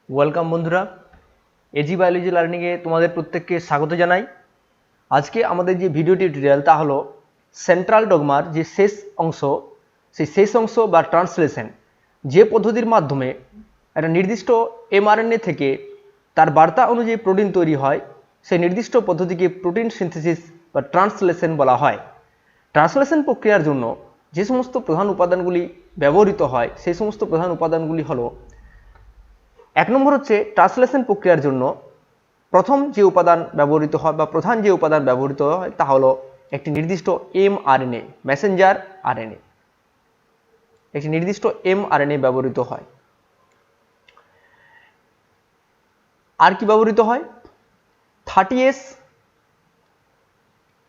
Welcome বন্ধুরা, AG biology লার্নিংয়ে তোমাদের প্রত্যেককে স্বাগত জানাই। আজকে আমাদের যে ভিডিও টিউটোরিয়াল তা হলো সেন্ট্রাল ডগমার যে শেষ অংশ, সেই শেষ অংশ বা ট্রান্সলেশন, যে পদ্ধতির মাধ্যমে একটা নির্দিষ্ট এমআরএনএ থেকে তার বার্তা অনুযায়ী প্রোটিন তৈরি হয়, সেই নির্দিষ্ট পদ্ধতিকে প্রোটিন সিনথেসিস বা ট্রান্সলেশন বলা হয়। ট্রান্সলেশন প্রক্রিয়ার জন্য যে সমস্ত প্রধান উপাদানগুলি ব্যবহৃত হয় সেই সমস্ত প্রধান উপাদানগুলি হলো, এক নম্বর হচ্ছে ট্রান্সলেশন প্রক্রিয়ার জন্য প্রথম যে উপাদান ব্যবহৃত হয় বা প্রধান যে উপাদান ব্যবহৃত হয় তা হলো একটি নির্দিষ্ট এমআরএনএ, মেসেঞ্জার আরএনএ। একটি নির্দিষ্ট এমআরএনএ ব্যবহৃত হয়। আর কি ব্যবহৃত হয়? 30S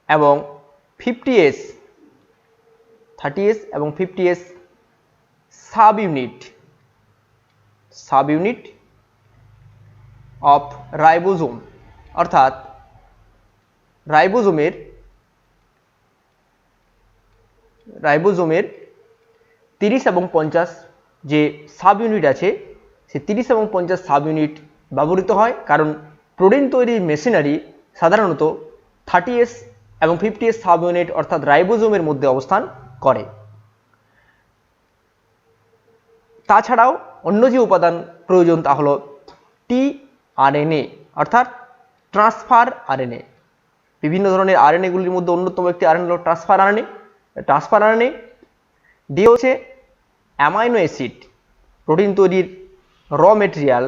এবং 50S, 30S এবং 50S sub unit of ribosome, অর্থাৎ রাইবোজোমের 30 এবং 50 যে সাব ইউনিট আছে, সেই 30 এবং 50 সাব ইউনিট ব্যবহৃত হয়, কারণ প্রোটিন তৈরির মেশিনারি সাধারণত 30S এবং 50S সাব ইউনিট অর্থাৎ রাইবোজোমের মধ্যে অবস্থান করে। তাছাড়াও অন্য যে উপাদান প্রয়োজন তা হলো টিআরএনএ অর্থাৎ ট্রান্সফার আরএনএ। বিভিন্ন ধরনের আরএনএগুলির মধ্যে অন্যতম একটি আরএনএ হলো ট্রান্সফার আরএনএ। ট্রান্সফার আরএনএ দিয়ে হচ্ছে অ্যামাইনো অ্যাসিড, প্রোটিন তৈরির র মেটেরিয়াল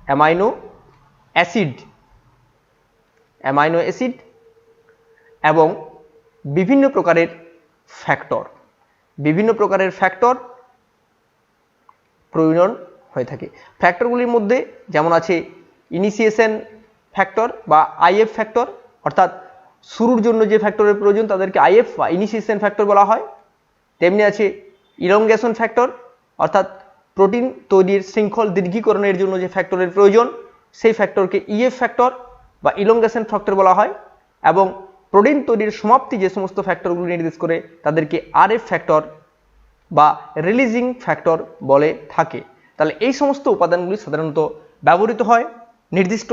অ্যামাইনো অ্যাসিড এবং বিভিন্ন প্রকারের ফ্যাক্টর প্রয়োজন হয়ে থাকে। ফ্যাক্টরগুলির মধ্যে যেমন আছে ইনিশিয়েশন ফ্যাক্টর বা আইএফ ফ্যাক্টর, অর্থাৎ শুরুর জন্য যে ফ্যাক্টরের প্রয়োজন তাদেরকে আইএফ বা ইনিশিয়েশন ফ্যাক্টর বলা হয়। তেমনি আছে ইলংগেশন ফ্যাক্টর, অর্থাৎ প্রোটিন তৈরির শৃঙ্খল দীর্ঘীকরণের জন্য যে ফ্যাক্টরের প্রয়োজন সেই ফ্যাক্টরকে ইএফ ফ্যাক্টর বা ইলংগেশন ফ্যাক্টর বলা হয়। এবং প্রোটিন তৈরির সমাপ্তি যে সমস্ত ফ্যাক্টরগুলি নির্দেশ করে তাদেরকে আরএফ ফ্যাক্টর বা রিলিজিং ফ্যাক্টর বলে থাকে। তাহলে এই সমস্ত উপাদানগুলি সাধারণত ব্যবহৃত হয় নির্দিষ্ট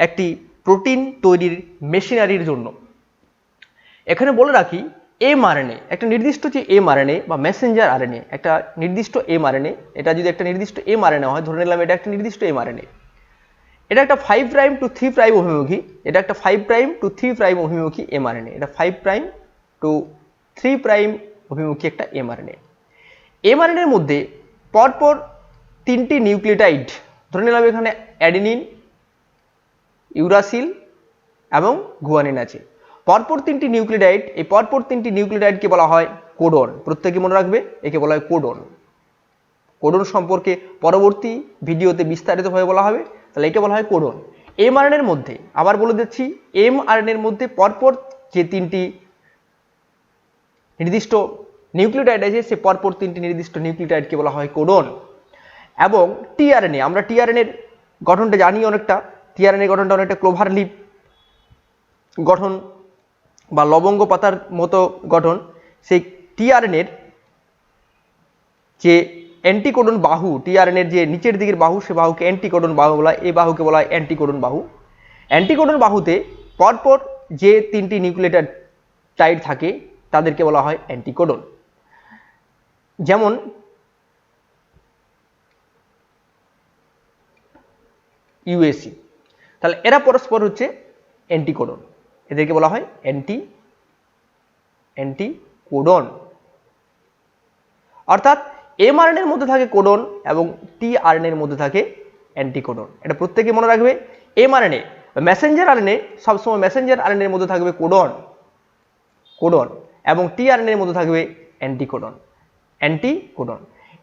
একটি প্রোটিন তৈরির মেশিনারির জন্য। এখানে বলে রাখি, এমআরএনএ একটা নির্দিষ্ট যে এমআরএনএ বা মেসেঞ্জার আরএনএ, একটা নির্দিষ্ট এমআরএনএ, এটা যদি একটা নির্দিষ্ট এমআরএনএ হয়, ধরে নিলাম এটা একটা নির্দিষ্ট এমআরএনএ, এটা একটা 5 প্রাইম টু 3 প্রাইম অভিমুখী, এটা একটা 5 প্রাইম টু 3 প্রাইম অভিমুখী এমআরএনএ, এটা 5 প্রাইম টু 3 প্রাইম অভিমুখী একটা এমআরএনএ। এমআরএনএর মধ্যে পরপর 3টি নিউক্লিওটাইড, ধরে নিলাম এখানে অ্যাডেনিন, ইউরাসিল এবং গুয়ানিন আছে। পরপর 3টি নিউক্লিওটাইড, এই পরপর 3টি নিউক্লিওটাইডকে বলা হয় কোডন। প্রত্যেকে মনে রাখবে, একে বলা হয় কোডন। কোডন সম্পর্কে পরবর্তী ভিডিওতে বিস্তারিতভাবে বলা হবে, তাহলে একে বলা হয় কোডন। এমআরএনএর মধ্যে আবার বলে দিচ্ছি, এমআরএনএর মধ্যে পরপর যে 3টি নির্দিষ্ট নিউক্লিওটাইড আছে, সে পরপর 3টি নির্দিষ্ট নিউক্লিওটাইডকে বলা হয় কোডন। এবং টিআরএনএ, আমরা টিআরএনএর গঠনটা জানি অনেকটা, টিআরএনএ গঠনটা অনেকটা ক্লোভার লিপ গঠন বা লবঙ্গ পাতার মতো গঠন। সেই টিআরএনএর যে অ্যান্টিকোডন বাহু, টিআরএনএর যে নিচের দিকের বাহু, সে বাহুকে অ্যান্টিকোডন বাহু বলা হয়। এই বাহুকে বলা হয় অ্যান্টিকোডন বাহু। অ্যান্টিকোডন বাহুতে পরপর যে 3টি নিউক্লিওটাইড থাকে তাদেরকে বলা হয় অ্যান্টিকোডন। যেমন ইউএসি, তাহলে এরা পরস্পর হচ্ছে অ্যান্টিকোডন, এদেরকে বলা হয় অ্যান্টিকোডন। অর্থাৎ এমআরএনএর মধ্যে থাকে কোডন এবং টিআরএনএর মধ্যে থাকে অ্যান্টিকোডন। এটা প্রত্যেকে মনে রাখবে। এমআরএনএ মেসেঞ্জার আরএনএ, সবসময় মেসেঞ্জার আরএনএর মধ্যে থাকবে কোডন এবং টিআরএনএর মধ্যে থাকবে অ্যান্টিকোডন।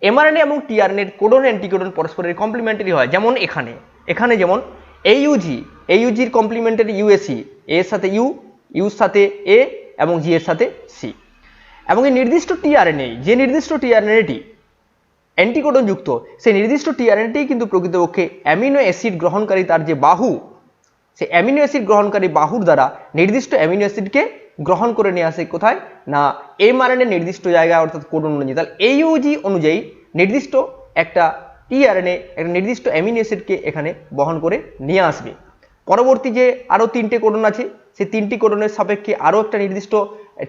এমআরএনএ এবং টিআরএনএর কোডন অ্যান্টিকোডন পরস্পরের কমপ্লিমেন্টারি হয়। যেমন এখানে যেমন এইউজির কমপ্লিমেন্টারি ইউএসি, এর সাথে ইউর সাথে এ এবং জি এর সাথে সি। এবং এই নির্দিষ্ট টিআরএনএ, যে নির্দিষ্ট টিআরএনএটি অ্যান্টিকোডন যুক্ত, সেই নির্দিষ্ট টিআরএনএটি কিন্তু প্রকৃতপক্ষে অ্যামিনো অ্যাসিড গ্রহণকারী তার যে বাহু, সেই অ্যামিনো অ্যাসিড গ্রহণকারী বাহুর দ্বারা নির্দিষ্ট অ্যামিনো অ্যাসিডকে গ্রহণ করে নিয়ে আসে কোথায় না এমআরএনএ নির্দিষ্ট জায়গায়, অর্থাৎ কোডন অনুযায়ী। তাহলে এইউজি অনুযায়ী নির্দিষ্ট একটা টিআরএনএ একটা নির্দিষ্ট অ্যামিনো অ্যাসিডকে এখানে বহন করে নিয়ে আসবে। পরবর্তী যে আরও 3টে কোডন আছে, সেই 3টি কোডনের সাপেক্ষে আরও একটা নির্দিষ্ট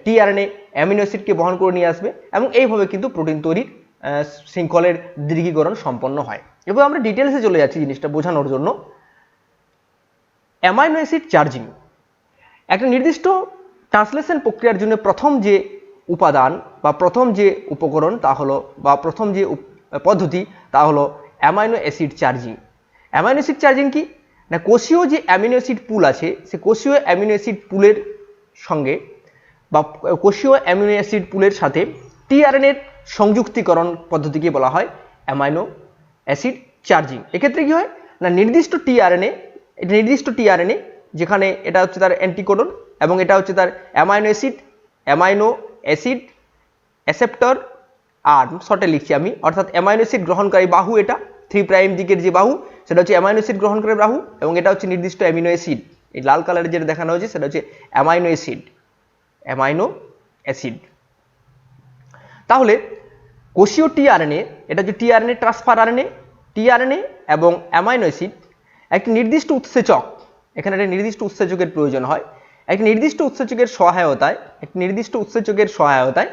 টিআরএনএ অ্যামিনো অ্যাসিডকে বহন করে নিয়ে আসবে এবং এইভাবে কিন্তু প্রোটিন তৈরির শৃঙ্খলের দীর্ঘীকরণ সম্পন্ন হয়। এবার আমরা ডিটেলসে চলে যাচ্ছি জিনিসটা বোঝানোর জন্য। অ্যামাইনো অ্যাসিড চার্জিং একটা নির্দিষ্ট ট্রান্সলেশন প্রক্রিয়ার জন্য প্রথম যে উপাদান বা প্রথম যে উপকরণ তা হলো বা প্রথম যে পদ্ধতি তা হলো amino acid charging. Amino acid charging কি না, কোষীয় যে অ্যামিনো অ্যাসিড পুল আছে সে কোষীয় অ্যামিনো অ্যাসিড পুলের সঙ্গে বা কোষীয় অ্যামিনো অ্যাসিড পুলের সাথে টিআরএনএর সংযুক্তিকরণ পদ্ধতিকে বলা হয় অ্যামাইনো অ্যাসিড চার্জিং। এক্ষেত্রে কি হয় না, নির্দিষ্ট টিআরএনএ যেখানে এটা হচ্ছে তার অ্যান্টিকোডন এবং এটা হচ্ছে তার অ্যামাইনো অ্যাসিড অ্যাসেপ্টর আর্ম, শর্টে লিখছি আমি, অর্থাৎ অ্যামাইনো অ্যাসিড গ্রহণকারী বাহু, এটা 3 প্রাইম দিকের যে বাহু সেটা হচ্ছে অ্যামাইনো অ্যাসিড গ্রহণকারী বাহু এবং এটা হচ্ছে নির্দিষ্ট অ্যামিনো অ্যাসিড, এই লাল কালারে যেটা দেখানো হয়েছে সেটা হচ্ছে অ্যামাইনো অ্যাসিড। তাহলে কোষীয় টিআরএনএ, এটা হচ্ছে টিআরএনএ ট্রান্সফার আরএনএ, টিআরএনএ এবং অ্যামাইনো অ্যাসিড একটি নির্দিষ্ট উৎসেচক, এখানে একটা নির্দিষ্ট উৎসেচকের প্রয়োজন হয়, একটি নির্দিষ্ট উৎসেচকের সহায়তায়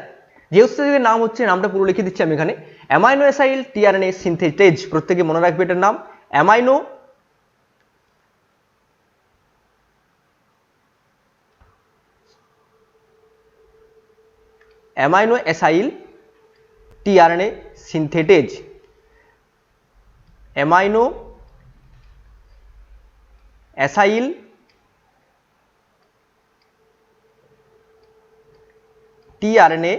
যে উৎসেচকের নাম হচ্ছে, নামটা পুরো লিখে দিচ্ছি আমি এখানে, অ্যামাইনো অ্যাসাইল টিআরএনএ সিনথেটেজ। প্রত্যেকে মনে রাখবে এটার নাম amino acyl tRNA synthetase. Amino acyl tRNA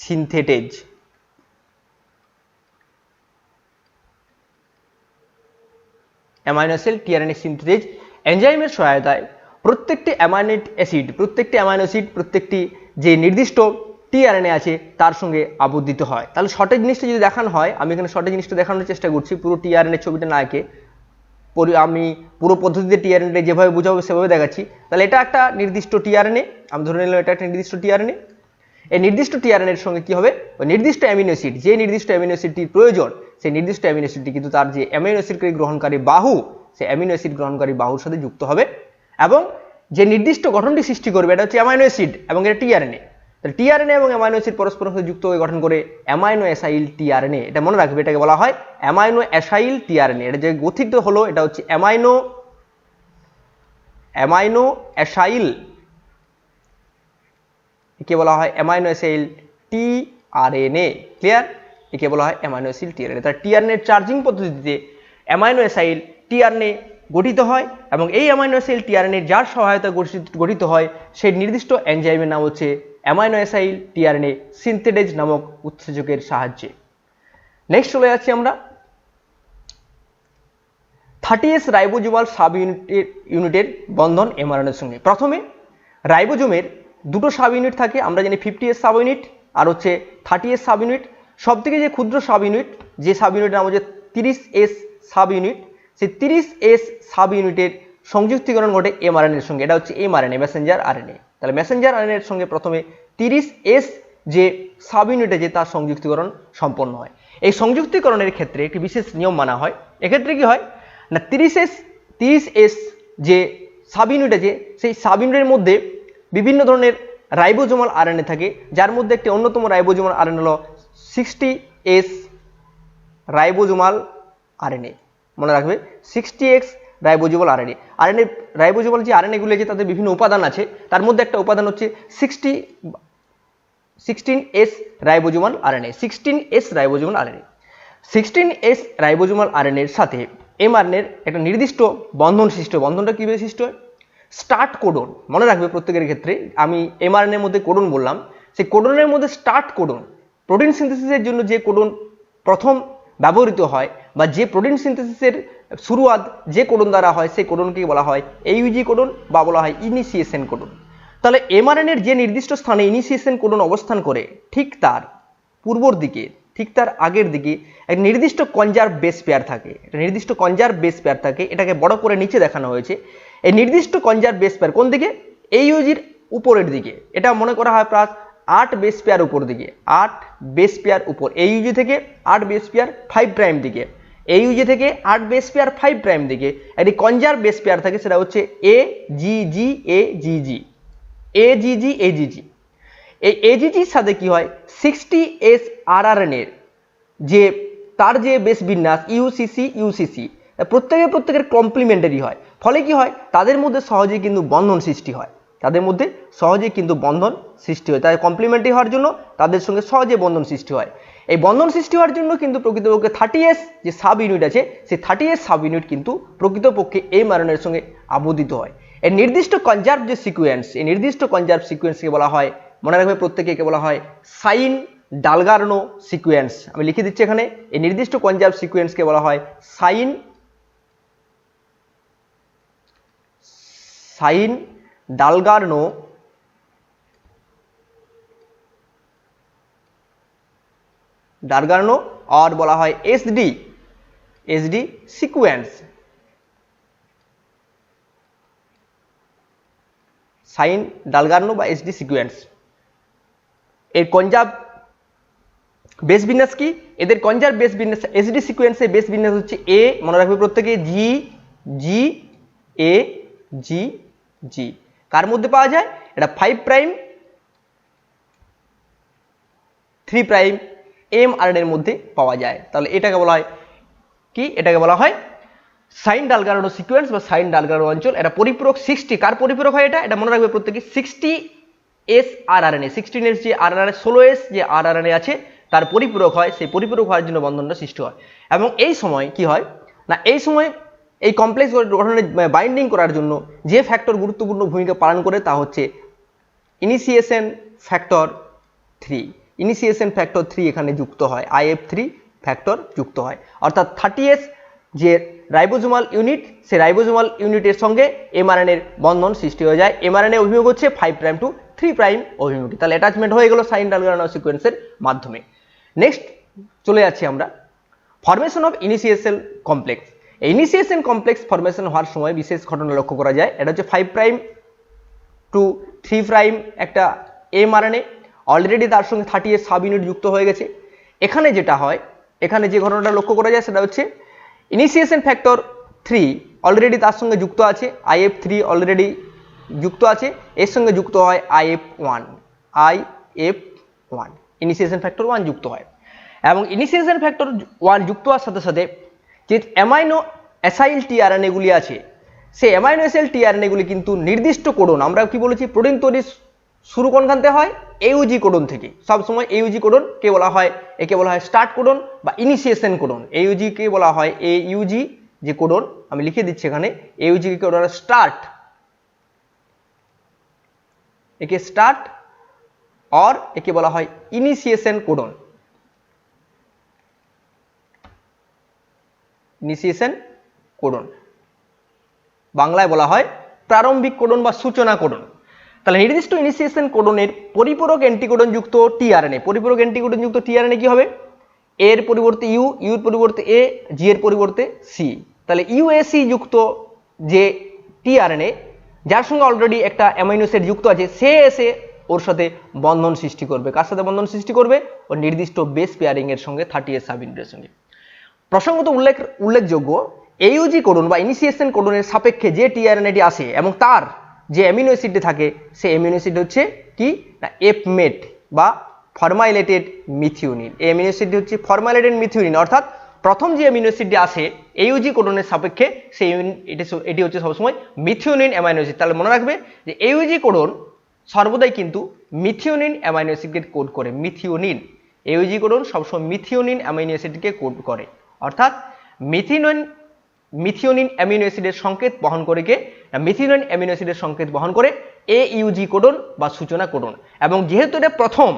synthetase. Amino acid tRNA synthetase এনজাইমের সহায়তায় প্রত্যেকটি অ্যামাইনো অ্যাসিড প্রত্যেকটি যে নির্দিষ্ট টিআরএনএ আছে তার সঙ্গে আবদ্ধিত হয়। তাহলে শর্টে জিনিসটা যদি দেখানো হয়, আমি এখানে শর্টে জিনিসটা দেখানোর চেষ্টা করছি, পুরো টিআরএনএ ছবিটা না এঁকে আমি পুরো পদ্ধতিতে টিআরএনএ যেভাবে বোঝাবো সেভাবে দেখাচ্ছি। তাহলে এটা একটা নির্দিষ্ট টিআরএনএ, আমি ধরে নিলাম এটা একটা নির্দিষ্ট টিআরএনএ। এই নির্দিষ্ট টিআরএনএর সঙ্গে কি হবে, ওই নির্দিষ্ট অ্যামিনো অ্যাসিড, যে নির্দিষ্ট অ্যামিনো অ্যাসিডটির প্রয়োজন সেই নির্দিষ্ট অ্যামিনো অ্যাসিডটি কিন্তু তার যে অ্যামিনো অ্যাসিড গ্রহণকারী বাহু, সেই অ্যামিনো অ্যাসিড গ্রহণকারী বাহুর সাথে যুক্ত হবে এবং যে নির্দিষ্ট গঠনটি সৃষ্টি করবে এটা হচ্ছে অ্যামাইনো অ্যাসিড এবং এটা টিআরএনএ। তাহলে টিআরএনএ এবং অ্যামাইনো অ্যাসিড পরস্পরের সাথে যুক্ত হয়ে গঠন করে অ্যামাইনো অ্যাসাইল টিআরএনএ। এটা মনে রাখবে, এটাকে বলা হয় অ্যামাইনো অ্যাসাইল টিআরএনএ। এটা যে গঠিত হলো এটা হচ্ছে অ্যামাইনো অ্যাসাইল, একে বলা হয় অ্যামাইনো অ্যাসাইল টিআরএনএ। ক্লিয়ার? একে বলা হয় অ্যামাইনো অ্যাসাইল টিআরএনএ। তার টিআরএনএ চার্জিং পদ্ধতিতে অ্যামাইনো অ্যাসাইল টিআরএনএ গঠিত হয় এবং এই অ্যামাইনো অ্যাসাইল টিআরএনএ যার সহায়তা গঠিত হয় সেই নির্দিষ্ট এনজাইমের নাম হচ্ছে অ্যামাইনো অ্যাসাইল টিআরএনএ সিনথেটেজ নামক উৎসেচকের সাহায্যে। নেক্সট চলে যাচ্ছি আমরা 30S রাইবোজোমাল সাব ইউনিটের বন্ধন এমআরএনএর সঙ্গে। প্রথমে রাইবোজোমের দুটো সাব ইউনিট থাকে, আমরা জানি 50S সাব ইউনিট আর হচ্ছে 30S সাব ইউনিট। সব থেকে যে ক্ষুদ্র সাব ইউনিট, যে সাব ইউনিটের নাম হচ্ছে 30S সাব ইউনিট, সেই 30S সাব ইউনিটের সংযুক্তিকরণ ঘটে এমআরএনএর সঙ্গে। এটা হচ্ছে এমআরএনএ, মেসেঞ্জার আরএনএ। তাহলে মেসেঞ্জার আরএনএর সঙ্গে প্রথমে 30S যে সাব ইউনিট আছে তার সংযুক্তিকরণ সম্পন্ন হয়। এই সংযুক্তিকরণের ক্ষেত্রে একটি বিশেষ নিয়ম মানা হয়। এক্ষেত্রে কি হয় না, 30S যে সাব ইউনিট আছে সেই সাব ইউনিটের মধ্যে বিভিন্ন ধরনের রাইবোজোমাল আরএনএ থাকে, যার মধ্যে একটি অন্যতম রাইবোজোমাল আরএনএ হলো 60S রাইবোজোমাল আরএনএ। মনে রাখবে 60X রাইবোজোমাল আরএনএ। রাইবোজোমাল যে আরএনএ গুলো আছে তাদের বিভিন্ন উপাদান আছে, তার মধ্যে একটা উপাদান হচ্ছে 16S ribosomal RNA. 16S ribosomal RNA 16S ribosomal আরএনএর সাথে এমআরএনএর একটা নির্দিষ্ট বন্ধন সৃষ্টি হয়। বন্ধনটা কিভাবে সৃষ্টি হয়? Start codon. মনে রাখবে প্রত্যেকের ক্ষেত্রে আমি এমআরএনএর মধ্যে কোডন বললাম, সেই কোডনের মধ্যে স্টার্ট কোডন, প্রোটিন সিনথেসিসের জন্য যে কোডন প্রথম ব্যবহৃত হয় বা যে প্রোটিন সিনথেসিসের শুরুয়াত যে কোডন দ্বারা হয় সেই কোডনকে বলা হয় AUG কোডন বা বলা হয় ইনিশিয়েশন কোডন। তাহলে এমআরএনএর যে নির্দিষ্ট স্থানে ইনিশিয়েশন কোডন অবস্থান করে ঠিক তার পূর্বর দিকে, ঠিক তার আগের দিকে এক নির্দিষ্ট কনজার্ভ বেস পেয়ার থাকে। একটা নির্দিষ্ট কনজার্ভ বেস পেয়ার থাকে, এটাকে বড় করে নিচে দেখানো হয়েছে। এই নির্দিষ্ট কনজার্ভ বেস পেয়ার কোন দিকে? AUGর উপরের দিকে। এটা মনে করা হয় 8 বেস পেয়ার উপর দিকে, 8 বেস পেয়ার উপর, AUG থেকে 8 বেস পেয়ার 5 প্রাইম দিকে, AUG থেকে 8 বেস পেয়ার 5 প্রাইম দিকে একটি কনজার্ভ বেস পেয়ার থাকে, সেটা হচ্ছে AGG AGG AGG AGG। এই AGGর সাথে কি হয়, 60S RRN এর যে তার যে বেস বিন্যাস UCC UCC প্রত্যেকের কমপ্লিমেন্টারি হয়, ফলে কি হয়, তাদের মধ্যে সহজেই কিন্তু বন্ধন সৃষ্টি হয়, তাদের মধ্যে সহজেই কিন্তু বন্ধন সৃষ্টি হয়, তাই কমপ্লিমেন্টারি হওয়ার জন্য তাদের সঙ্গে সহজে বন্ধন সৃষ্টি হয়। এই বন্ধন সৃষ্টি হওয়ার জন্য কিন্তু প্রকৃতপক্ষে 30S যে সাব ইউনিট আছে, সেই 30S সাব ইউনিট কিন্তু প্রকৃতপক্ষে mRNA এর সঙ্গে আবদ্ধিত হয়। এই নির্দিষ্ট কনজার্ভ যে সিকোয়েন্স, এই নির্দিষ্ট কনজার্ভ সিকোয়েন্সকে বলা হয়, মনে রাখবে প্রত্যেকে বলা হয় সাইন ডালগার্নো সিকোয়েন্স। আমি লিখে দিচ্ছি এখানে, এই নির্দিষ্ট কনজার্ভ সিকোয়েন্সকে বলা হয় সাইন ডালগার্নো আর বলা হয় SD সিকোয়েন্স, সাইন ডালগার্নো বা SD সিকোয়েন্স। এর কনজার্ভ বেস বিন্যাস কি, এদের কনজার্ভ বেস বিন্যাস SD সিকোয়েন্সের বেস বিন্যাস হচ্ছে A, মনে রাখবে প্রত্যেকে G A G। কার মধ্যে পাওয়া যায়, এটা 5 প্রাইম 3 প্রাইম mRNA এর মধ্যে পাওয়া যায়। তাহলে এটাকে বলা হয় কি, এটাকে বলা হয় সাইন ডালগার্নো সিকোয়েন্স বা সাইন ডালগার্নো অঞ্চল। এটা পরিপূরক 60, কার পরিপূরক হয় এটা মনে রাখবে প্রত্যেকে 60S RRNA, 16S যে RRNA 16S যে RRNA আছে তার পরিপূরক হয়, সেই পরিপূরক হওয়ার জন্য বন্ধনটা সৃষ্টি হয়। এবং এই সময় কি হয় না, এই সময় এই কমপ্লেক্স গঠনের বাইন্ডিং করার জন্য যে ফ্যাক্টর গুরুত্বপূর্ণ ভূমিকা পালন করে তা হচ্ছে ইনিশিয়েশন ফ্যাক্টর 3। ইনিশিয়েশন ফ্যাক্টর 3 এখানে যুক্ত হয়, IF3 ফ্যাক্টর যুক্ত হয়, অর্থাৎ 30S যে রাইবোজোমাল ইউনিট, সেই রাইবোজোমাল ইউনিটের সঙ্গে mRNA এর বন্ধন সৃষ্টি হয়ে যায়। mRNA অভিমুখ হচ্ছে 5 প্রাইম টু 3 প্রাইম অভিমুখী, তাহলে অ্যাটাচমেন্ট হয়ে গেল সাইন ডালগার্নো সিকোয়েন্সের মাধ্যমে। নেক্সট চলে যাচ্ছি আমরা ফরমেশন অফ ইনিশিয়েশন কমপ্লেক্স। এই ইনিশিয়েশন কমপ্লেক্স ফরমেশন হওয়ার সময় বিশেষ ঘটনা লক্ষ্য করা যায়, এটা হচ্ছে 5 প্রাইম টু 3 প্রাইম একটা mRNA, অলরেডি তার সঙ্গে 30S সাব ইউনিট যুক্ত হয়ে গেছে। এখানে যেটা হয়, এখানে যে ঘটনাটা লক্ষ্য করা যায় সেটা হচ্ছে ইনিশিয়েশন ফ্যাক্টর 3 অলরেডি তার সঙ্গে যুক্ত আছে, IF3 অলরেডি যুক্ত আছে, এর সঙ্গে যুক্ত হয় IF1, ইনিশিয়েশন ফ্যাক্টর 1 যুক্ত হয়। এবং ইনিশিয়েশন ফ্যাক্টর 1 যুক্ত হওয়ার সাথে সাথে যে অ্যামাইনো অ্যাসাইল টিআরএনএ গুলি আছে, সেই অ্যামাইনো অ্যাসাইল টিআরএনএ গুলি কিন্তু নির্দিষ্ট কোডন, আমরা কি বলেছি প্রোটিন তৈরি শুরু কোনখানতে হয়, AUG কোডন থেকে। সবসময় AUG কোডন কে বলা হয়, একে বলা হয় স্টার্ট কোডন বা ইনিশিয়েশন কোডন। AUG কে বলা হয় AUG যে কোডন, আমি লিখে দিচ্ছি এখানে, AUG কে বলা হয় স্টার্ট, একে স্টার্ট और একে বলা হয় ইনিশিয়েশন কোডন। ইনিশিয়েশন কোডন বাংলায় বলা হয় প্রারম্ভিক কোডন বা সূচনা কোডন। তাহলে নির্দিষ্ট ইনিশিয়েশন কোডনের পরিপূরক অ্যান্টিকোডন যুক্ত টিআরএনএ, পরিপূরক অ্যান্টিকোডন যুক্ত টিআরএনএ কি হবে, এ এর পরিবর্তে ইউ, ইউ এর পরিবর্তে এ, জি এর পরিবর্তে সি। তাহলে ইউএসি যুক্ত যে টিআরএনএ যার সঙ্গে অলরেডি একটা অ্যামাইনো অ্যাসিড যুক্ত আছে, সে এসে ওর সাথে বন্ধন সৃষ্টি করবে। কার সাথে বন্ধন সৃষ্টি করবে, ওর নির্দিষ্ট বেস পেয়ারিং এর সঙ্গে 30S সাব ইউনিটের সঙ্গে। প্রসঙ্গত উল্লেখযোগ্য AUG কোডন বা ইনিশিয়েশন কোডনের সাপেক্ষে যে টিআরএনএটি আসে এবং তার যে অ্যামিনো অ্যাসিডটি থাকে, সেই অ্যামিনো অ্যাসিড হচ্ছে কি না এফমেট বা ফরমাইলেটেড মিথিওনিন। এই অ্যামিনো অ্যাসিডটি হচ্ছে ফরমাইলেটেড মিথিওনিন, অর্থাৎ প্রথম যে অ্যামিনো অ্যাসিডটি আসে AUG কোডনের সাপেক্ষে সেই এটি হচ্ছে সবসময় মিথিওনিন অ্যামাইনো অ্যাসিড। তাহলে মনে রাখবে যে AUG কোডন সর্বদাই কিন্তু মিথিওনিন অ্যামাইনো অ্যাসিডকে কোড করে, মিথিওনিন। AUG কোডন সবসময় মিথিওনিন অ্যামাইনো অ্যাসিডকে কোড করে, অর্থাৎ মিথিওনিন অ্যামিনো অ্যাসিডের সংকেত বহন করে কে, মিথিওনিন অ্যামিনো অ্যাসিডের সংকেত বহন করে AUG কোডন বা সূচনা কোডন। এবং যেহেতু এটা প্রথম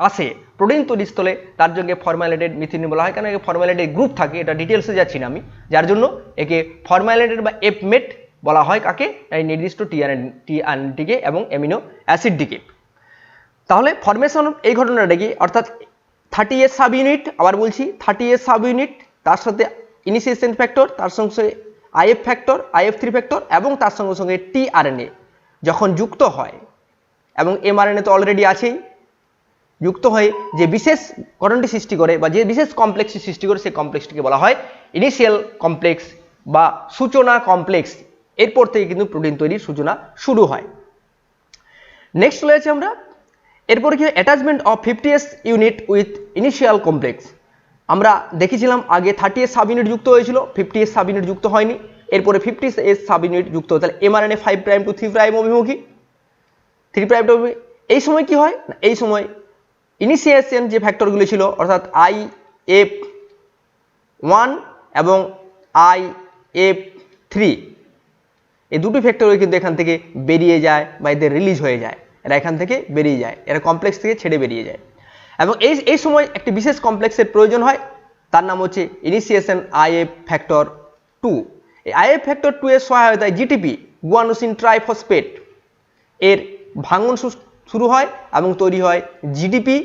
আসে প্রোটিন তৈরিস্থলে, তার জন্য ফরমাইলেটেড মিথিওনিন বলা হয়, কারণ একে ফরমাইলেটেড গ্রুপ থাকে, এটা ডিটেলসে যাচ্ছি না আমি, যার জন্য একে ফরমাইলেটেড বা এফমেট বলা হয় কাকে, এই নির্দিষ্ট টিআরএনএটিকে এবং অ্যামিনো অ্যাসিডটিকে। তাহলে ফরমেশন এই ঘটনাটা কি, অর্থাৎ 30S সাব ইউনিট, আবার বলছি 30S সাব ইউনিট, তার সাথে ইনিশিয়েশন ফ্যাক্টর, তার সঙ্গে IF ফ্যাক্টর, IF3 ফ্যাক্টর এবং তার সঙ্গে সঙ্গে টিআরএনএ যখন যুক্ত হয়, এবং mRNA তো অলরেডি আছেই, যুক্ত হয়ে যে বিশেষ কোডনটি সৃষ্টি করে বা যে বিশেষ কমপ্লেক্সটি সৃষ্টি করে সেই কমপ্লেক্সটিকে বলা হয় ইনিশিয়াল কমপ্লেক্স বা সূচনা কমপ্লেক্স। এরপর থেকে কিন্তু প্রোটিন তৈরির সূচনা শুরু হয়। নেক্সট চলে যাচ্ছি আমরা, এরপরে কি attachment of 50s unit with initial complex. আমরা দেখেছিলাম আগে 30s সাব ইউনিট যুক্ত হয়েছিল, 50s সাব ইউনিট যুক্ত হয়নি, এরপরে 50s সাব ইউনিট যুক্ত হয়। তাহলে mRNA 5 প্রাইম টু 3 প্রাইম অভিমুখী, 3 প্রাইম টু এই সময় কি হয় না, এই সময় ইনিশিয়েশন যে ফ্যাক্টরগুলি ছিল অর্থাৎ IF1 এবং IF3 এই দুটি ফ্যাক্টর কিন্তু এখান থেকে বেরিয়ে যায় বা এদের রিলিজ হয়ে যায়, এরা এখান থেকে বেরিয়ে যায়, এরা কমপ্লেক্স থেকে ছেড়ে বেরিয়ে যায় এবং এই সময় একটি বিশেষ কমপ্লেক্সের প্রয়োজন হয়, তার নাম হচ্ছে ইনিশিয়েশন IF ফ্যাক্টর 2। এই IF ফ্যাক্টর 2 এর সহায়তায় জিটিপি গুয়ানোসিন ট্রাইফসফেট এর ভাঙন শুরু হয় এবং তৈরি হয় জিডিপি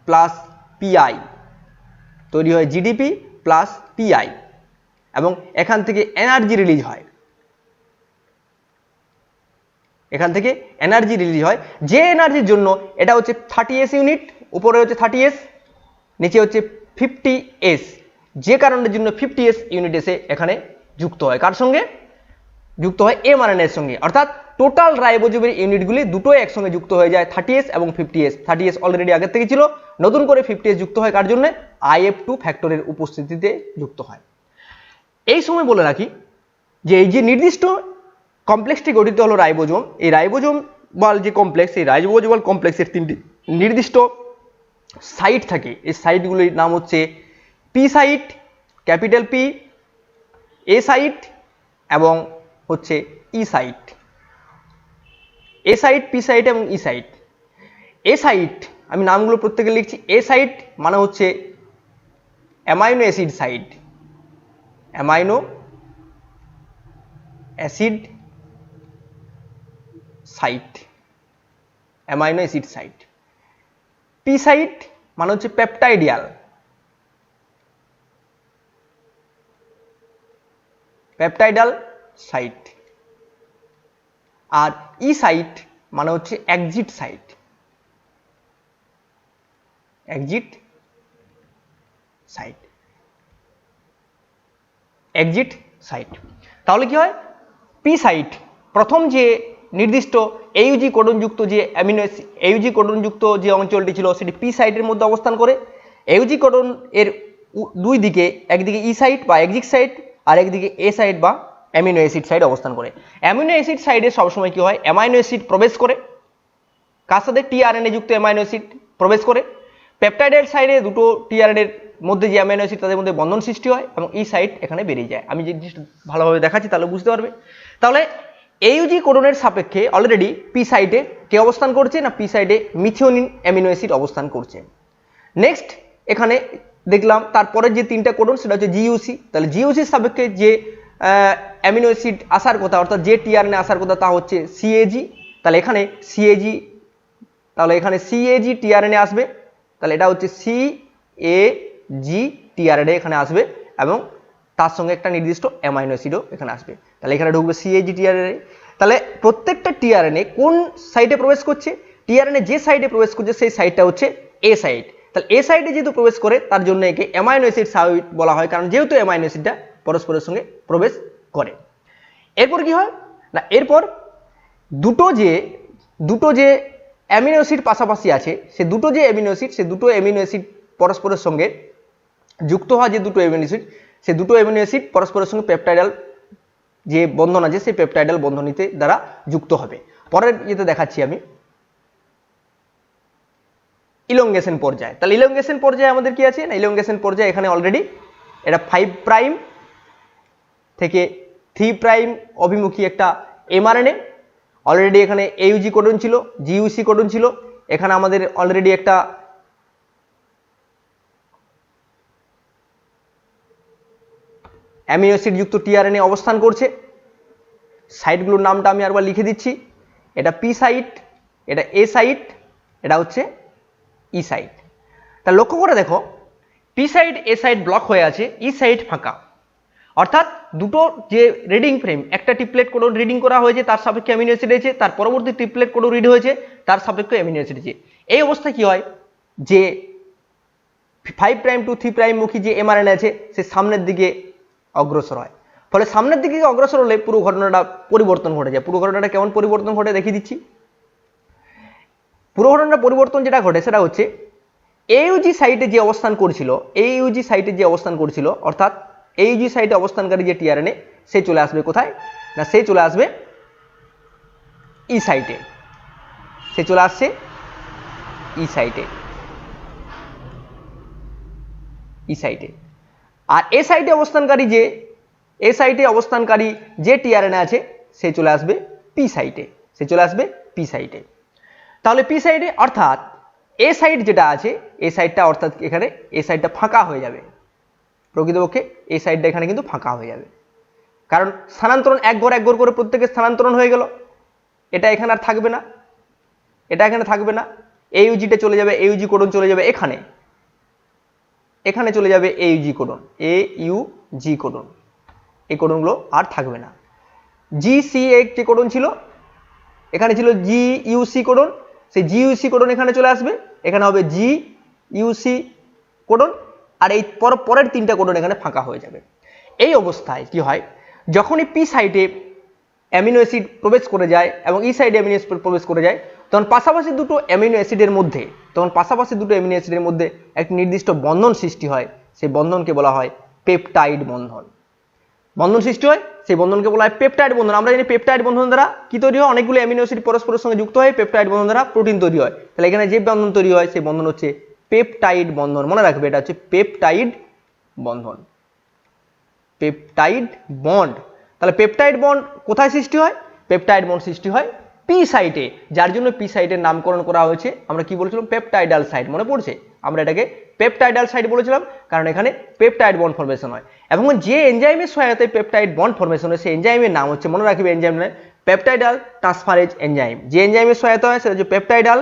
প্লাস পিআই, তৈরি হয় জিডিপি প্লাস পিআই এবং এখান থেকে এনার্জি রিলিজ হয়, এখান থেকে এনার্জি রিলিজ হয়, যে এনার্জির জন্য এটা হচ্ছে 30s ইউনিট, উপরে হচ্ছে 30s, নিচে হচ্ছে 50s, যে কারণের জন্য 50s ইউনিট এসে এখানে যুক্ত হয়, কার সঙ্গে যুক্ত হয় mRNA এর সঙ্গে, অর্থাৎ টোটাল রাইবোজোমের ইউনিটগুলি দুটোই একসঙ্গে যুক্ত হয়ে যায় 30s এবং 50s। 30s অলরেডি আগের থেকে ছিল, নতুন করে 50s যুক্ত হয় কার জন্য, IF2 ফ্যাক্টরের উপস্থিতিতে যুক্ত হয়। এই সময় বলে রাখি যে এই যে নির্দিষ্ট কমপ্লেক্সটি গঠিত হলো রাইবোজোম, এই রাইবোজোম বল যে কমপ্লেক্স, এই রাইবোজোমাল কমপ্লেক্সের তিনটি নির্দিষ্ট সাইট থাকে, এই সাইটগুলির নাম হচ্ছে পি সাইট, ক্যাপিটাল পি, এ সাইট এবং হচ্ছে ই সাইট। এ সাইট, পি সাইট এবং ই সাইট। এ সাইট আমি নামগুলো প্রত্যেকে লিখছি। এ সাইট মানে হচ্ছে amino acid site, amino acid site, amino acid site. P site মানে হচ্ছে পেপটাইডিয়াল, পেপটাইডাল সাইট। আর ই সাইট মানে হচ্ছে exit site, exit site, exit site. তাহলে কি হয়, পি সাইট প্রথম যে নির্দিষ্ট AUG কোডনযুক্ত যে অ্যামিনো AUG কোডনযুক্ত যে অঞ্চলটি ছিল সেটি পি সাইটের মধ্যে অবস্থান করে। AUG কোডন এর দুই দিকে, একদিকে ই সাইট বা এক্সিট সাইট আর একদিকে এ সাইট বা অ্যামিনো অ্যাসিড সাইট অবস্থান করে। অ্যামিনো অ্যাসিড সাইডে সবসময় কি হয়, অ্যামাইনো অ্যাসিড প্রবেশ করে, কার সাথে টিআরএনএ যুক্ত অ্যামাইনো অ্যাসিড প্রবেশ করে। পেপটাইডের সাইডে দুটো টিআরএনএর মধ্যে যে অ্যামাইনো অ্যাসিড তাদের মধ্যে বন্ধন সৃষ্টি হয় এবং ই সাইট এখানে বেরিয়ে যায়। আমি যে জিনিসটা ভালোভাবে দেখাচ্ছি তাহলে বুঝতে পারবে। তাহলে AUG কোডনের সাপেক্ষে অলরেডি পি সাইটে কে অবস্থান করছে না, পি সাইডে মিথিওনিন অ্যামিনো অ্যাসিড অবস্থান করছে। নেক্সট এখানে দেখলাম তারপরের যে তিনটা কোডন সেটা হচ্ছে জিইউসি। তাহলে জিইউসির সাপেক্ষে যে অ্যামিনো অ্যাসিড আসার কথা অর্থাৎ যে টিআরএনএ আসার কথা তা হচ্ছে সিএজি। তাহলে এখানে সিএজি, তাহলে এখানে সিএজি টিআরএনএ আসবে, তাহলে এটা হচ্ছে সিএজি টিআরএনএ এখানে আসবে এবং তার সঙ্গে একটা নির্দিষ্ট অ্যামাইনো অ্যাসিডও এখানে আসবে। তাহলে এখানে ঢুকবে সিএজি টিআরএনএ। তাহলে প্রত্যেকটা টিআরএনএ কোন সাইটে প্রবেশ করছে, টিআরএনএ যে সাইটে প্রবেশ করছে সেই সাইটটা হচ্ছে এ সাইট। তাহলে এ সাইটে যেহেতু প্রবেশ করে তার জন্য একে অ্যামাইনো অ্যাসিড সাইট বলা হয়, কারণ যেহেতু অ্যামাইনো অ্যাসিডটা পরস্পরের সঙ্গে প্রবেশ করে। এরপর কি হয় না, এরপর দুটো যে অ্যামিনো অ্যাসিড পাশাপাশি আছে সে দুটো যে অ্যামিনো অ্যাসিড পরস্পরের সঙ্গে যুক্ত হয়, যে দুটো অ্যামিনো অ্যাসিড সে দুটো অ্যামিনো অ্যাসিড পরস্পরের সঙ্গে পেপটাইডাল যে বন্ধন আছে সেই পেপটাইডাল বন্ধনীতে দ্বারা যুক্ত হবে। পরের যেটা দেখাচ্ছি আমি ইলংগেশন পর্যায়ে। তাহলে ইলংগেশন পর্যায়ে আমাদের কি আছে না, ইলংগেশন পর্যায়ে এখানে অলরেডি এটা 5 প্রাইম থেকে 3 প্রাইম অভিমুখী একটা mRNA, অলরেডি এখানে AUG কোডন ছিল, GUC কোডন ছিল, এখানে আমাদের অলরেডি একটা অ্যামিনো অ্যাসিড যুক্ত টিআরএনএ অবস্থান করছে। সাইটগুলোর নামটা আমি আরেকবার লিখে দিচ্ছি, এটা পি সাইট, এটা এ সাইট, এটা হচ্ছে ই সাইট। তা লক্ষ্য করে দেখো, পি সাইট এ সাইট ব্লক হয়ে আছে, ই সাইট ফাঁকা, অর্থাৎ দুটো যে রিডিং ফ্রেম, একটা ট্রিপলেট কোডন রিডিং করা হয়েছে তার সাপেক্ষে অ্যামিনো অ্যাসিড আছে, তার পরবর্তী ট্রিপলেট কোডন রিড হয়েছে তার সাপেক্ষে অ্যামিনো অ্যাসিড আছে। এই অবস্থায় কি হয়, যে 5 প্রাইম টু 3 প্রাইম মুখী যে এমআরএনএ আছে সে সামনের দিকে অগ্রসর হয়। ফলে সামনের দিকে অগ্রসর হলে পুরো ঘটনাটা পরিবর্তন ঘটে যায়। পুরো ঘটনাটা কেমন পরিবর্তন ঘটে দেখিয়ে দিচ্ছি। পুরো ঘটনাটা পরিবর্তন যেটা ঘটে সেটা হচ্ছে এইউজি সাইটে যে অবস্থান করছিল, অর্থাৎ এইউজি সাইটে অবস্থানকারী যে টিআরএনএ সে চলে আসবে কোথায়, না সে চলে আসবে ই সাইটে, সে চলে আসছে ই সাইটে, আর এ সাইটে অবস্থানকারী যে টিআরএনএ আছে সে চলে আসবে পি সাইটে, তাহলে পি সাইডে অর্থাৎ এ সাইড যেটা আছে এই সাইডটা, অর্থাৎ এখানে এই সাইডটা ফাঁকা হয়ে যাবে। প্রকৃতপক্ষে এই সাইডটা এখানে কিন্তু ফাঁকা হয়ে যাবে, কারণ স্থানান্তরণ এক ঘর করে প্রত্যেকের স্থানান্তরণ হয়ে গেল। এটা এখানে আর থাকবে না, এইউজিটা চলে যাবে, এইউজি কোডন চলে যাবে এখানে চলে যাবে এইউজি কোডন, এই কোডনগুলো আর থাকবে না। জিসি যে কোডন ছিল, এখানে ছিল জিইউসি কোডন, সেই জিইউসি কোডন এখানে চলে আসবে, এখানে হবে জিইউসি কোডন, আর এই পরের তিনটা কোডন এখানে ফাঁকা হয়ে যাবে। এই অবস্থায় কি হয়, যখনই পি সাইটে অ্যামিনো অ্যাসিড প্রবেশ করে যায় এবং ই সাইডে অ্যামিনো অ্যাসিড প্রবেশ করে যায়, তখন পাশাপাশি দুটো অ্যামিনো অ্যাসিডের মধ্যে একটি নির্দিষ্ট বন্ধন সৃষ্টি হয়। সেই বন্ধনকে বলা হয় পেপটাইড বন্ধন। বন্ধন সৃষ্টি হয়, সেই বন্ধনকে বলা হয় পেপটাইড বন্ধন। আমরা জানি পেপটাইড বন্ধন দ্বারা কি তৈরি হয়, অনেকগুলো অ্যামিনো অ্যাসিড পরস্পরের সঙ্গে যুক্ত হয়, পেপটাইড বন্ধন দ্বারা প্রোটিন তৈরি হয়। তাহলে এখানে যে বন্ধন তৈরি হয় সেই বন্ধন হচ্ছে পেপটাইড বন্ধন। মনে রাখবে এটা হচ্ছে পেপটাইড বন্ধন, পেপটাইড বন্ড। তাহলে পেপটাইড বন্ড কোথায় সৃষ্টি হয়? পেপটাইড বন্ড সৃষ্টি হয় পি সাইটে, যার জন্য পি সাইটের নামকরণ করা হয়েছে। আমরা কি বলেছিলাম? পেপটাইডাল সাইট, মনে পড়ছে? আমরা এটাকে পেপটাইডাল সাইট বলেছিলাম, কারণ এখানে পেপটাইড বন্ড ফরমেশন হয়। এবং যে এনজাইমের সহায়তায় পেপটাইড বন্ড ফরমেশন হয় সেই এনজাইমের নাম হচ্ছে, মনে রাখবে এনজাইম নয়, পেপটাইডাল ট্রান্সফারেজ এনজাইম। যে এনজাইমের সহায়তা হয় সেটা হচ্ছে পেপটাইডাল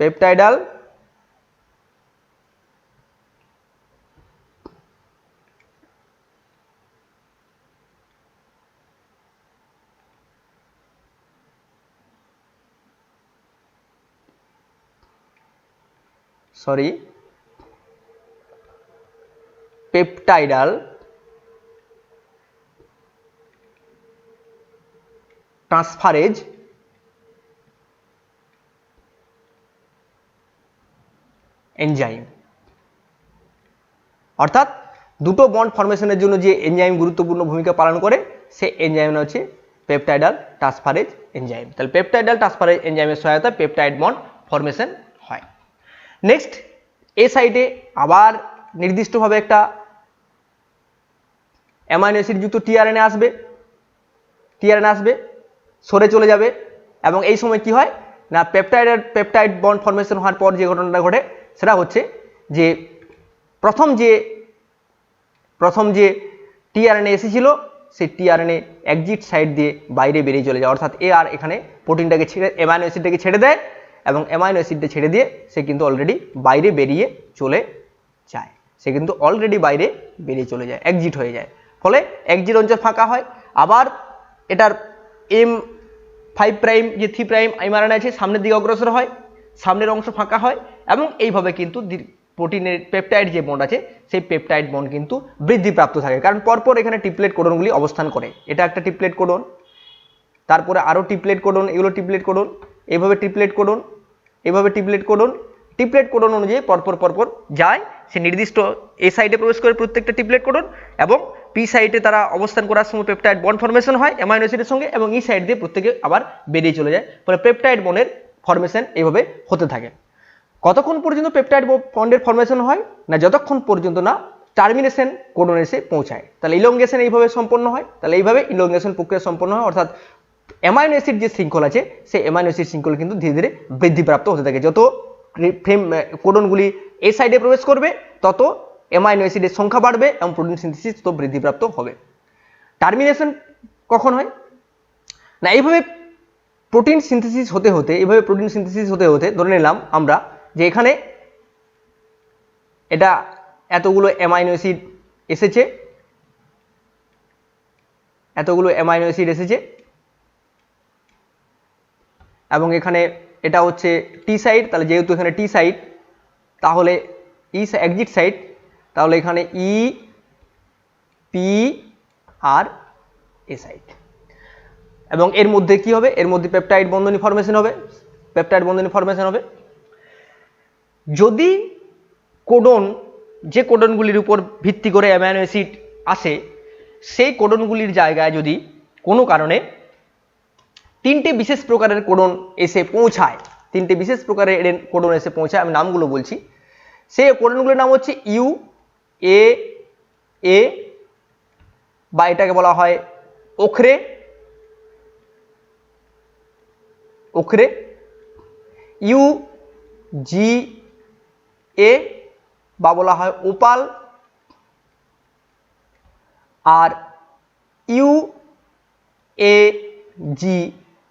পেপটাইডাল ট্রান্সফারেজ এনজাইম। অর্থাৎ দুটো বন্ড ফরমেশনের জন্য যে এনজাইম গুরুত্বপূর্ণ ভূমিকা পালন করে সেই এনজাইম হচ্ছে পেপটাইডাল ট্রান্সফারেজ এনজাইম। তাহলে পেপটাইডাল ট্রান্সফারেজ এনজাইমের সহায়তায় পেপটাইড বন্ড ফরমেশন হয়। নেক্সট, এ সাইডে আবার নির্দিষ্টভাবে একটা অ্যামাইনো অ্যাসিড যুক্ত টিআরএনএ আসবে, সরে চলে যাবে, এবং এই সময় কি হয় না, পেপটাইড বন্ড ফরমেশন হওয়ার পর যে ঘটনাটা ঘটে সেটা হচ্ছে যে প্রথম যে টিআরএনএ এসেছিল সেই টিআরএনএ এক্সিট সাইড দিয়ে বাইরে বেরিয়ে চলে যায়। অর্থাৎ এ আর এখানে প্রোটিনটাকে ছেড়ে অ্যামাইনো অ্যাসিডটাকে ছেড়ে দেয়, এবং অ্যামাইনো অ্যাসিডটা ছেড়ে দিয়ে সে কিন্তু অলরেডি বাইরে বেরিয়ে চলে যায়, এক্সিট হয়ে যায়। ফলে এক্সিট অঞ্চল ফাঁকা হয়। আবার এটার M5 প্রাইম যে 3 প্রাইম এমআরএনএ আছে সামনের দিকে অগ্রসর হয়, সামনের অংশ ফাঁকা হয়, এবং এইভাবে কিন্তু প্রোটিনের পেপটাইড যে বন্ড আছে সেই পেপটাইড বন্ড কিন্তু বৃদ্ধিপ্রাপ্ত থাকে, কারণ পরপর এখানে ট্রিপলেট কোডনগুলি অবস্থান করে। এটা একটা ট্রিপলেট কোডন, তারপরে আরও ট্রিপলেট কোডন, এগুলো ট্রিপলেট কোডন, এইভাবে ট্রিপলেট কোডন অনুযায়ী পরপর যায়। সে নির্দিষ্ট এ সাইডে প্রবেশ করে প্রত্যেকটা ট্রিপলেট কোডন, এবং পি সাইডে তারা অবস্থান করার সময় পেপটাইড বন্ড ফরমেশন হয় অ্যামাইনো অ্যাসিডের সঙ্গে, এবং ই সাইড দিয়ে প্রত্যেকে আবার বেরিয়ে চলে যায়। ফলে পেপটাইড বন্ডের ফরমেশন এইভাবে হতে থাকে। কতক্ষণ পর্যন্ত পেপটাইড বন্ডের ফরমেশন হয় না, যতক্ষণ পর্যন্ত না টার্মিনেশন কোডন এসে পৌঁছায়। তাহলে ইলংগেশন এইভাবে সম্পন্ন হয়। তাহলে এইভাবে ইলংগেশন প্রক্রিয়া সম্পন্ন হয়, অর্থাৎ অ্যামাইনো অ্যাসিড যে শৃঙ্খল আছে সেই অ্যামাইনো অ্যাসিড শৃঙ্খল কিন্তু ধীরে ধীরে বৃদ্ধিপ্রাপ্ত হতে থাকে। যত কোডনগুলি এই সাইডে প্রবেশ করবে তত অ্যামাইনো অ্যাসিডের সংখ্যা বাড়বে এবং প্রোটিন সিনথেসিস তত বৃদ্ধিপ্রাপ্ত হবে। টার্মিনেশন কখন হয় না, এইভাবে প্রোটিন সিনথেসিস হতে হতে ধরে নিলাম আমরা যে এখানে এটা এতগুলো অ্যামাইনো অ্যাসিড এসেছে, এবং এখানে এটা হচ্ছে টি সাইড, তাহলে যেহেতু এখানে টি সাইড তাহলে ই এক্সিট সাইড, তাহলে এখানে ই পি আর এ সাইড। এবং এর মধ্যে কি হবে, এর মধ্যে পেপটাইড বন্ধনী ফরমেশন হবে, পেপটাইড বন্ধনী ফরমেশন হবে। যদি কোডন, যে কোডনগুলির উপর ভিত্তি করে অ্যামাইনো অ্যাসিড আসে, সেই কোডনগুলির জায়গায় যদি কোনো কারণে তিনটে বিশেষ প্রকারের কোডন এসে পৌঁছায়, তিনটে বিশেষ প্রকারের কোডন এসে পৌঁছায়, আমি নামগুলো বলছি। সেই কোডনগুলোর নাম হচ্ছে ইউ এ এ, বা এটাকে বলা হয় ওখরে, ওখরে, ইউ জি এ বা বলা হয় ওপাল, আর ইউ এ জি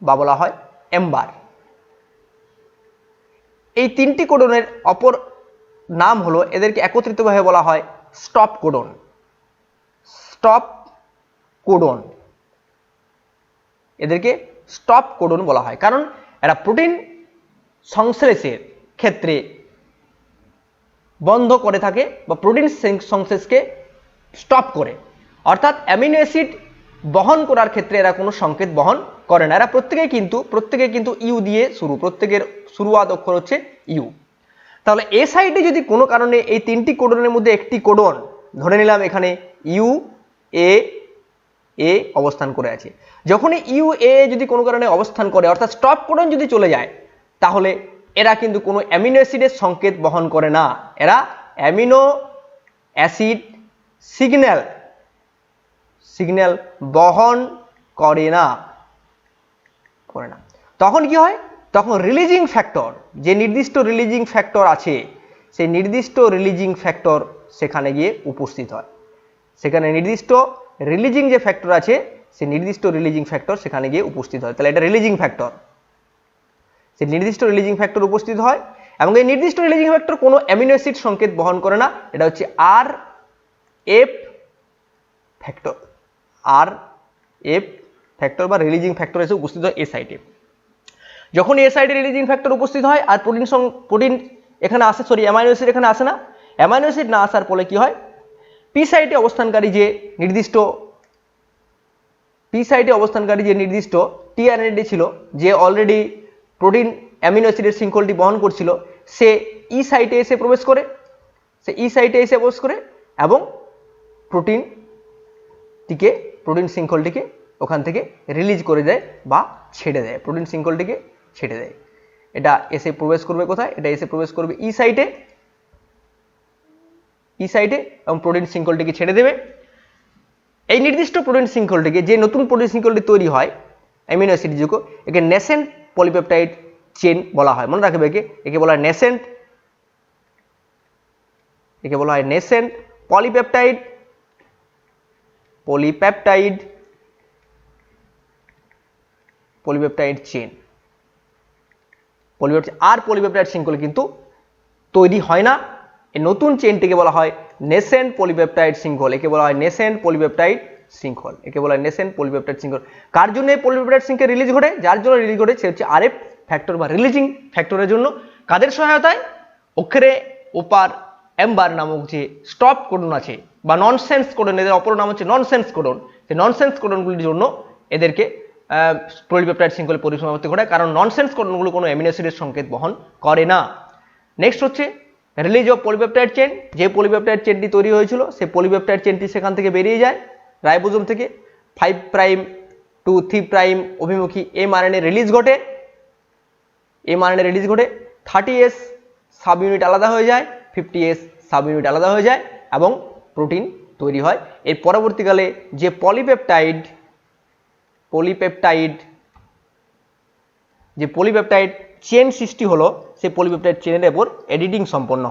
বা বলা হয় এম্বার। এই তিনটি কোডনের অপর নাম হলো, এদেরকে একত্রিতভাবে বলা হয় স্টপ কোডন, স্টপ কোডন, এদেরকে স্টপ কোডন বলা হয়, কারণ এরা প্রোটিন সংশ্লেষের ক্ষেত্রে বন্ধ করে থাকে বা প্রোটিন সংশ্লেষকে স্টপ করে, অর্থাৎ অ্যামিনো অ্যাসিড বহন করার ক্ষেত্রে এরা কোনো সংকেত বহন করে না। এরা প্রত্যেকে কিন্তু ইউ দিয়ে শুরু, প্রত্যেকের শুরুয়াত অক্ষর হচ্ছে ইউ। তাহলে এ সাইডে যদি কোনো কারণে এই তিনটি কোডনের মধ্যে একটি কোডন, ধরে নিলাম এখানে ইউ এ এ অবস্থান করে আছে, যখনই ইউ এ যদি কোনো কারণে অবস্থান করে অর্থাৎ স্টপ কোডন যদি চলে যায়, তাহলে এরা কিন্তু কোনো অ্যামিনো অ্যাসিডের সংকেত বহন করে না, এরা অ্যামিনো অ্যাসিড সিগন্যাল বহন করে না। তখন কি হয়, তখন রিলিজিং ফ্যাক্টর, যে নির্দিষ্ট রিলিজিং ফ্যাক্টর আছে, সেই নির্দিষ্ট রিলিজিং ফ্যাক্টর সেখানে গিয়ে উপস্থিত হয়। সেখানে নির্দিষ্ট রিলিজিং যে ফ্যাক্টর আছে, সেই নির্দিষ্ট রিলিজিং ফ্যাক্টর সেখানে গিয়ে উপস্থিত হয়। তাহলে এটা রিলিজিং ফ্যাক্টর, সেই নির্দিষ্ট রিলিজিং ফ্যাক্টর উপস্থিত হয়, এবং এই নির্দিষ্ট রিলিজিং ফ্যাক্টর কোনো অ্যামিনো অ্যাসিড সংকেত বহন করে না। এটা হচ্ছে আর এফ ফ্যাক্টর, আর এফ ফ্যাক্টর বা রিলিজিং ফ্যাক্টর এসে উপস্থিত হয় এ সাইটে। যখন এ সাইডে রিলিজিং ফ্যাক্টর উপস্থিত হয় আর প্রোটিন এখানে আসে, অ্যামাইনো অ্যাসিড এখানে আসে না, অ্যামাইনো অ্যাসিড না আসার ফলে কি হয়, পি সাইটে অবস্থানকারী যে নির্দিষ্ট টিআরএনএ ছিল, যে অলরেডি প্রোটিন অ্যামিনো অ্যাসিডের শৃঙ্খলটি বহন করছিল, সে ই সাইটে এসে প্রবেশ করে, এবং প্রোটিন শৃঙ্খলটিকে ওখান থেকে রিলিজ করে দেয় বা ছেড়ে দেয়, প্রোটিন শৃঙ্খলটিকে ছেড়ে দেয়। এটা এসে প্রবেশ করবে কোথায়, এটা এসে প্রবেশ করবে ই সাইটে, এবং প্রোটিন শৃঙ্খলটিকে ছেড়ে দেবে। এই নির্দিষ্ট প্রোটিন শৃঙ্খলটিকে, যে নতুন প্রোটিন শৃঙ্খলটি তৈরি হয় অ্যামিনো অ্যাসিড যুক্ত, একে নেসেন্ট পলিপেপটাইড চেন বলা হয়। মনে রাখবে, একে বলা হয় নেসেন্ট পলিপেপটাইড চেন। আর পলিপেপটাইড শৃঙ্খল কিন্তু তৈরি হয় না। এই নতুন চেনটিকে বলা হয় নেসেন্ট পলিপেপটাইড শৃঙ্খল, একে বলা হয় নেসেন্ট পলিপেপটাইড শৃঙ্খল। কার জন্য এই পলিপেপটাইড শৃঙ্খল রিলিজ ঘটে, যার জন্য রিলিজ ঘটে, সে হচ্ছে আরএফ ফ্যাক্টর বা রিলিজিং ফ্যাক্টরের জন্য। কাদের সহায়তায়, অক্ষরে ওপার এম্বার নামক যে স্টপ কোডন আছে বা ননসেন্স কোডন, এদের অপর নাম হচ্ছে ননসেন্স কোডন, সেই ননসেন্স কোডনগুলির জন্য এদেরকে পলিপেপটাইড শৃঙ্খলে পরিসমাপ্তি ঘটায়, কারণ ননসেন্স কোডনগুলো কোনো অ্যামিনো অ্যাসিডের সংকেত বহন করে না। নেক্সট হচ্ছে রিলিজ অফ পলিপেপটাইড চেন। যে পলিপেপটাইড চেনটি তৈরি হয়েছিল, সেই পলিপেপটাইড চেনটি সেখান থেকে বেরিয়ে যায় রাইবোজোম থেকে, 5 প্রাইম টু 3 প্রাইম অভিমুখী এমআরএনএ রিলিজ ঘটে, 30S সাব ইউনিট আলাদা হয়ে যায়, 50S সাব ইউনিট আলাদা হয়ে যায়, এবং প্রোটিন তৈরি হয়। এর পরবর্তীকালে যে পলিপেপটাইড চেন সৃষ্টি হলো, সেই পলিপেপটাইড চেনের উপর এডিটিং সম্পন্ন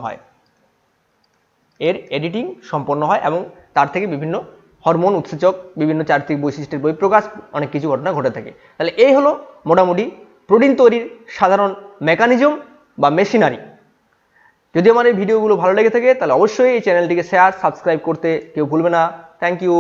হয়, এবং তার থেকে বিভিন্ন হরমোন উৎসেচক, বিভিন্ন চারিত্রিক বৈশিষ্ট্যের বহিঃপ্রকাশ, অনেক কিছু ঘটনা ঘটে থাকে। তাহলে এই হলো মোটামুটি প্রোটিন তৈরির সাধারণ মেকানিজম বা মেশিনারি। যদি আমার এই ভিডিওগুলো ভালো লেগে থাকে, তাহলে অবশ্যই এই চ্যানেলটিকে শেয়ার, সাবস্ক্রাইব করতে কেউ ভুলবে না। Thank you.